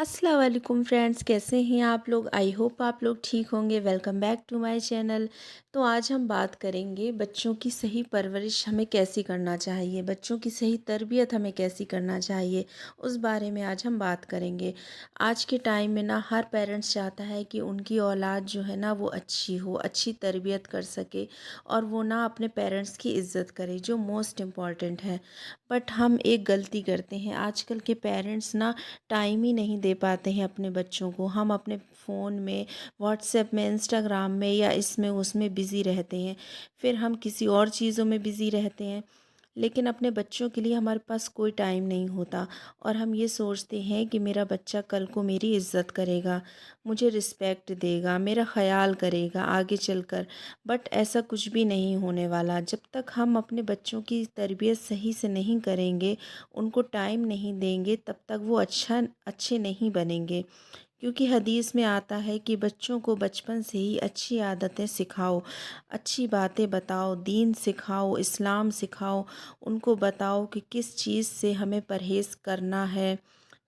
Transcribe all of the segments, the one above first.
अस्सलाम वालेकुम फ्रेंड्स, कैसे हैं आप लोग। आई होप आप लोग ठीक होंगे। Welcome back to my channel. तो आज हम बात करेंगे बच्चों की सही परवरिश हमें कैसी करना चाहिए, बच्चों की सही तरबियत हमें कैसी करना चाहिए, उस बारे में आज हम बात करेंगे। आज के टाइम में ना हर पेरेंट्स चाहता है कि उनकी औलाद जो है ना वो अच्छी हो, अच्छी तरबियत कर सके और वो ना अपने पेरेंट्स की इज़्ज़त करे, जो मोस्ट इम्पॉर्टेंट है। बट हम एक गलती करते हैं, आजकल के पेरेंट्स ना टाइम ही नहीं दे पाते हैं अपने बच्चों को। हम अपने फ़ोन में, व्हाट्सएप में, इंस्टाग्राम में या इसमें उसमें बिज़ी रहते हैं। फिर हम किसी और चीज़ों में बिज़ी रहते हैं, लेकिन अपने बच्चों के लिए हमारे पास कोई टाइम नहीं होता। और हम ये सोचते हैं कि मेरा बच्चा कल को मेरी इज़्ज़त करेगा, मुझे रिस्पेक्ट देगा, मेरा ख़याल करेगा आगे चलकर। बट ऐसा कुछ भी नहीं होने वाला। जब तक हम अपने बच्चों की तरबियत सही से नहीं करेंगे, उनको टाइम नहीं देंगे, तब तक वो अच्छे नहीं बनेंगे। क्योंकि हदीस में आता है कि बच्चों को बचपन से ही अच्छी आदतें सिखाओ, अच्छी बातें बताओ, दीन सिखाओ, इस्लाम सिखाओ। उनको बताओ कि किस चीज़ से हमें परहेज़ करना है,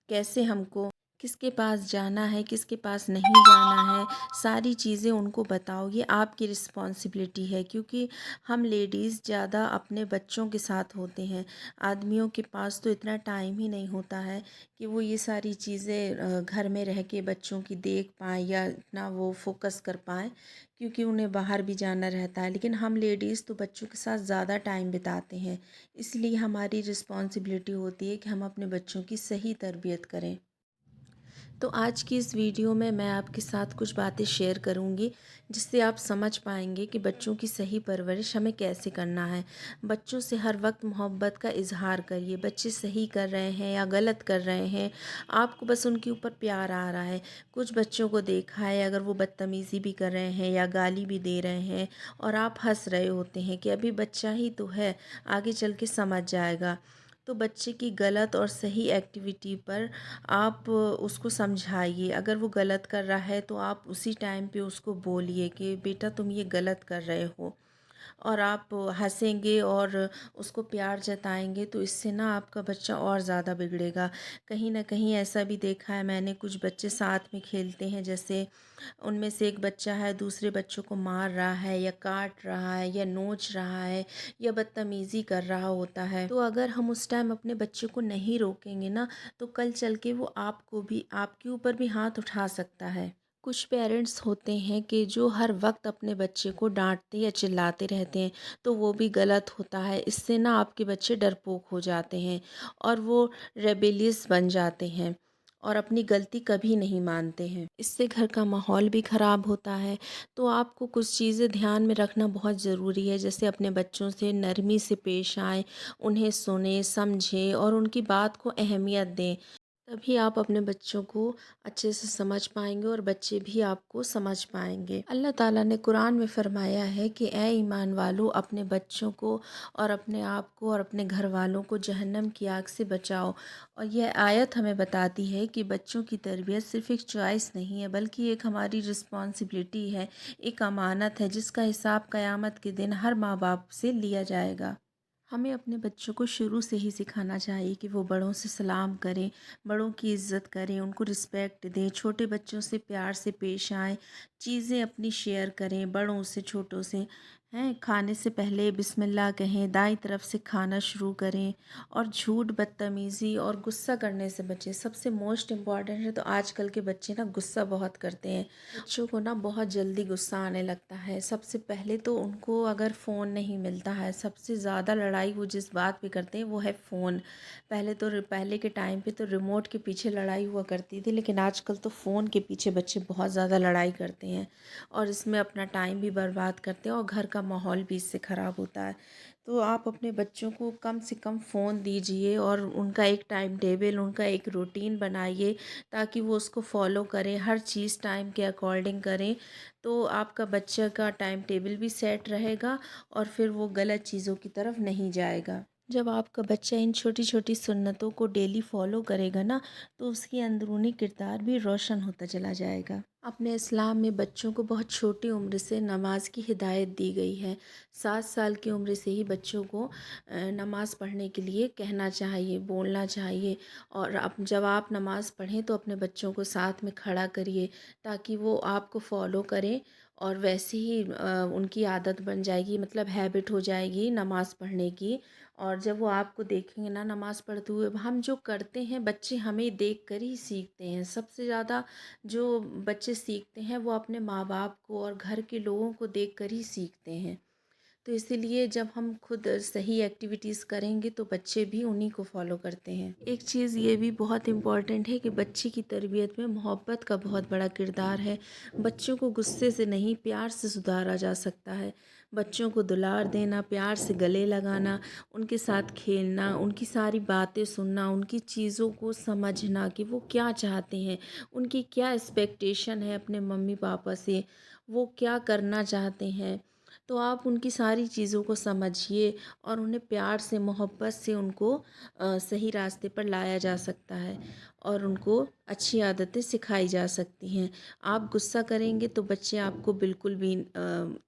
कैसे हमको किसके पास जाना है, किसके पास नहीं जाना है, सारी चीज़ें उनको बताओ। ये आपकी रिस्पॉन्सिबिलिटी है, क्योंकि हम लेडीज़ ज़्यादा अपने बच्चों के साथ होते हैं। आदमियों के पास तो इतना टाइम ही नहीं होता है कि वो ये सारी चीज़ें घर में रह के बच्चों की देख पाएँ या इतना वो फोकस कर पाएँ, क्योंकि उन्हें बाहर भी जाना रहता है। लेकिन हम लेडीज़ तो बच्चों के साथ ज़्यादा टाइम बिताते हैं, इसलिए हमारी रिस्पॉन्सिबिलिटी होती है कि हम अपने बच्चों की सही तरबियत करें। तो आज की इस वीडियो में मैं आपके साथ कुछ बातें शेयर करूंगी, जिससे आप समझ पाएंगे कि बच्चों की सही परवरिश हमें कैसे करना है। बच्चों से हर वक्त मोहब्बत का इजहार करिए। बच्चे सही कर रहे हैं या गलत कर रहे हैं, आपको बस उनके ऊपर प्यार आ रहा है। कुछ बच्चों को देखा है, अगर वो बदतमीज़ी भी कर रहे हैं या गाली भी दे रहे हैं और आप हंस रहे होते हैं कि अभी बच्चा ही तो है, आगे चल के समझ जाएगा। तो बच्चे की गलत और सही एक्टिविटी पर आप उसको समझाइए। अगर वो गलत कर रहा है तो आप उसी टाइम पे उसको बोलिए कि बेटा तुम ये गलत कर रहे हो। और आप हंसेंगे और उसको प्यार जताएंगे तो इससे ना आपका बच्चा और ज़्यादा बिगड़ेगा। कहीं ना कहीं ऐसा भी देखा है मैंने, कुछ बच्चे साथ में खेलते हैं, जैसे उनमें से एक बच्चा है दूसरे बच्चों को मार रहा है या काट रहा है या नोच रहा है या बदतमीज़ी कर रहा होता है। तो अगर हम उस टाइम अपने बच्चे को नहीं रोकेंगे ना, तो कल चल के वो आपको भी, आपके ऊपर भी हाथ उठा सकता है। कुछ पेरेंट्स होते हैं कि जो हर वक्त अपने बच्चे को डांटते या चिल्लाते रहते हैं, तो वो भी गलत होता है। इससे ना आपके बच्चे डरपोक हो जाते हैं और वो रेबेलियस बन जाते हैं और अपनी गलती कभी नहीं मानते हैं। इससे घर का माहौल भी ख़राब होता है। तो आपको कुछ चीज़ें ध्यान में रखना बहुत ज़रूरी है, जैसे अपने बच्चों से नरमी से पेश आएँ, उन्हें सुनें, समझें और उनकी बात को अहमियत दें। तभी आप अपने बच्चों को अच्छे से समझ पाएंगे और बच्चे भी आपको समझ पाएंगे। अल्लाह ताला ने कुरान में फ़रमाया है कि ए ईमान वालों, अपने बच्चों को और अपने आप को और अपने घर वालों को जहन्नम की आग से बचाओ। और यह आयत हमें बताती है कि बच्चों की तरबियत सिर्फ़ एक चॉइस नहीं है, बल्कि एक हमारी रिस्पॉन्सिबिलिटी है, एक अमानत है, जिसका हिसाब क़यामत के दिन हर माँ बाप से लिया जाएगा। हमें अपने बच्चों को शुरू से ही सिखाना चाहिए कि वो बड़ों से सलाम करें, बड़ों की इज़्ज़त करें, उनको रिस्पेक्ट दें, छोटे बच्चों से प्यार से पेश आएँ, चीज़ें अपनी शेयर करें बड़ों से, छोटों से। हैं, खाने से पहले बिस्मिल्लाह कहें, दाईं तरफ से खाना शुरू करें और झूठ, बदतमीज़ी और गुस्सा करने से बचें। सबसे मोस्ट इम्पॉर्टेंट है, तो आजकल के बच्चे ना गुस्सा बहुत करते हैं। बच्चों को ना बहुत जल्दी गुस्सा आने लगता है। सबसे पहले तो उनको अगर फ़ोन नहीं मिलता है, सबसे ज़्यादा लड़ाई वो जिस बात पे करते हैं वो है फ़ोन। पहले के टाइम पे तो रिमोट के पीछे लड़ाई हुआ करती थी, लेकिन आजकल तो फ़ोन के पीछे बच्चे बहुत ज़्यादा लड़ाई करते हैं और इसमें अपना टाइम भी बर्बाद करते हैं और घर का माहौल भी इससे ख़राब होता है। तो आप अपने बच्चों को कम से कम फ़ोन दीजिए और उनका एक टाइम टेबल, उनका एक रूटीन बनाइए, ताकि वो उसको फॉलो करें, हर चीज़ टाइम के अकॉर्डिंग करें। तो आपका बच्चा का टाइम टेबल भी सेट रहेगा और फिर वो गलत चीज़ों की तरफ नहीं जाएगा। जब आपका बच्चा इन छोटी छोटी सुन्नतों को डेली फॉलो करेगा ना, तो उसकी अंदरूनी किरदार भी रोशन होता चला जाएगा। अपने इस्लाम में बच्चों को बहुत छोटी उम्र से नमाज की हिदायत दी गई है। 7 साल की उम्र से ही बच्चों को नमाज़ पढ़ने के लिए कहना चाहिए, बोलना चाहिए। और जब आप नमाज़ पढ़ें तो अपने बच्चों को साथ में खड़ा करिए, ताकि वो आपको फॉलो करें। और वैसे ही उनकी आदत बन जाएगी, मतलब हैबिट हो जाएगी नमाज़ पढ़ने की। और जब वो आपको देखेंगे ना नमाज़ पढ़ते हुए, हम जो करते हैं बच्चे हमें देख कर ही सीखते हैं। सबसे ज़्यादा जो बच्चे सीखते हैं वो अपने माँ बाप को और घर के लोगों को देख कर ही सीखते हैं। तो इसीलिए जब हम खुद सही एक्टिविटीज़ करेंगे तो बच्चे भी उन्हीं को फॉलो करते हैं। एक चीज़ ये भी बहुत इम्पॉर्टेंट है कि बच्चे की तरबियत में मोहब्बत का बहुत बड़ा किरदार है। बच्चों को गुस्से से नहीं, प्यार से सुधारा जा सकता है। बच्चों को दुलार देना, प्यार से गले लगाना, उनके साथ खेलना, उनकी सारी बातें सुनना, उनकी चीज़ों को समझना कि वो क्या चाहते हैं, उनकी क्या एक्सपेक्टेशन है अपने मम्मी पापा से, वो क्या करना चाहते हैं। तो आप उनकी सारी चीज़ों को समझिए और उन्हें प्यार से, मोहब्बत से उनको सही रास्ते पर लाया जा सकता है और उनको अच्छी आदतें सिखाई जा सकती हैं। आप गुस्सा करेंगे तो बच्चे आपको बिल्कुल भी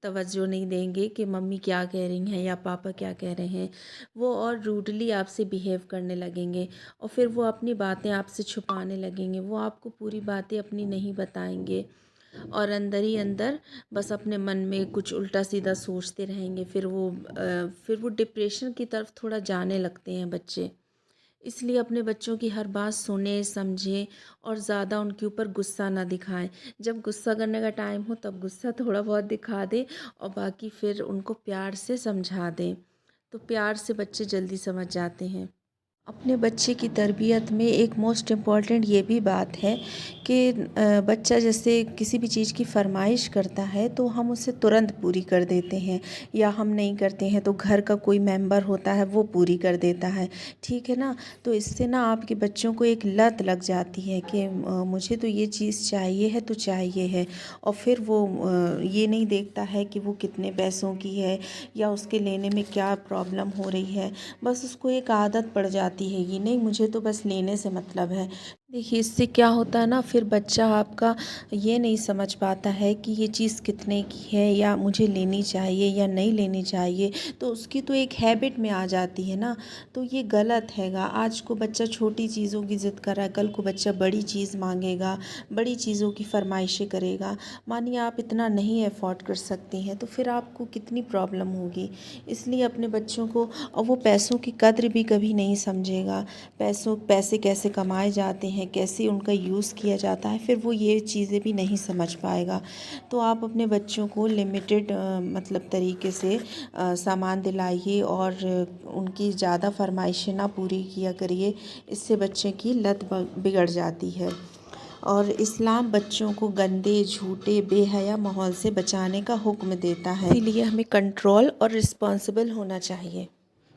तवज्जो नहीं देंगे कि मम्मी क्या कह रही हैं या पापा क्या कह रहे हैं। वो और रूडली आपसे बिहेव करने लगेंगे और फिर वो अपनी बातें आपसे छुपाने लगेंगे। वो आपको पूरी बातें अपनी नहीं बताएंगे और अंदर ही अंदर बस अपने मन में कुछ उल्टा सीधा सोचते रहेंगे। फिर वो डिप्रेशन की तरफ थोड़ा जाने लगते हैं बच्चे। इसलिए अपने बच्चों की हर बात सुने, समझें और ज़्यादा उनके ऊपर गुस्सा ना दिखाएं। जब गुस्सा करने का टाइम हो तब गुस्सा थोड़ा बहुत दिखा दें और बाकी फिर उनको प्यार से समझा दें। तो प्यार से बच्चे जल्दी समझ जाते हैं। अपने बच्चे की तरबियत में एक मोस्ट इम्पॉर्टेंट ये भी बात है कि बच्चा जैसे किसी भी चीज़ की फ़रमाइश करता है तो हम उसे तुरंत पूरी कर देते हैं, या हम नहीं करते हैं तो घर का कोई मेंबर होता है वो पूरी कर देता है। ठीक है ना? तो इससे ना आपके बच्चों को एक लत लग जाती है कि मुझे तो ये चीज़ चाहिए है तो चाहिए है। और फिर वो ये नहीं देखता है कि वो कितने पैसों की है या उसके लेने में क्या प्रॉब्लम हो रही है। बस उसको एक आदत पड़ जाती है कि नहीं, मुझे तो बस लेने से मतलब है। देखिए इससे क्या होता है ना, फिर बच्चा आपका ये नहीं समझ पाता है कि ये चीज़ कितने की है या मुझे लेनी चाहिए या नहीं लेनी चाहिए। तो उसकी तो एक हैबिट में आ जाती है ना, तो ये गलत हैगा। आज को बच्चा छोटी चीज़ों की ज़िद कर रहा है, कल को बच्चा बड़ी चीज़ मांगेगा, बड़ी चीज़ों की फरमाइशें करेगा। मानिए आप इतना नहीं अफोर्ड कर सकती हैं तो फिर आपको कितनी प्रॉब्लम होगी। इसलिए अपने बच्चों को, और वो पैसों की कद्र भी कभी नहीं समझेगा। पैसे कैसे कमाए जाते हैं, कैसे उनका यूज़ किया जाता है, फिर वो ये चीज़ें भी नहीं समझ पाएगा। तो आप अपने बच्चों को लिमिटेड मतलब तरीके से सामान दिलाइए और उनकी ज़्यादा फरमाइशें ना पूरी किया करिए। इससे बच्चे की लत बिगड़ जाती है। और इस्लाम बच्चों को गंदे, झूठे, बेहया माहौल से बचाने का हुक्म देता है। इसीलिए हमें कंट्रोल और रिस्पॉन्सिबल होना चाहिए।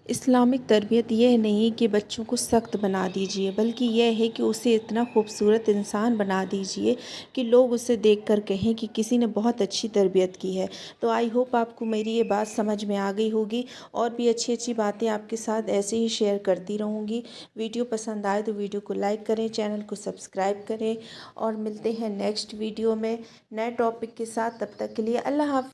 इस्लामिक तरबियत यह नहीं कि बच्चों को सख्त बना दीजिए, बल्कि यह है कि उसे इतना खूबसूरत इंसान बना दीजिए कि लोग उसे देखकर कहें कि किसी ने बहुत अच्छी तरबियत की है। तो आई होप आपको मेरी ये बात समझ में आ गई होगी। और भी अच्छी अच्छी बातें आपके साथ ऐसे ही शेयर करती रहूँगी। वीडियो पसंद आए तो वीडियो को लाइक करें, चैनल को सब्सक्राइब करें और मिलते हैं नेक्स्ट वीडियो में नए टॉपिक के साथ। तब तक के लिए अल्लाह हाफ़िज़।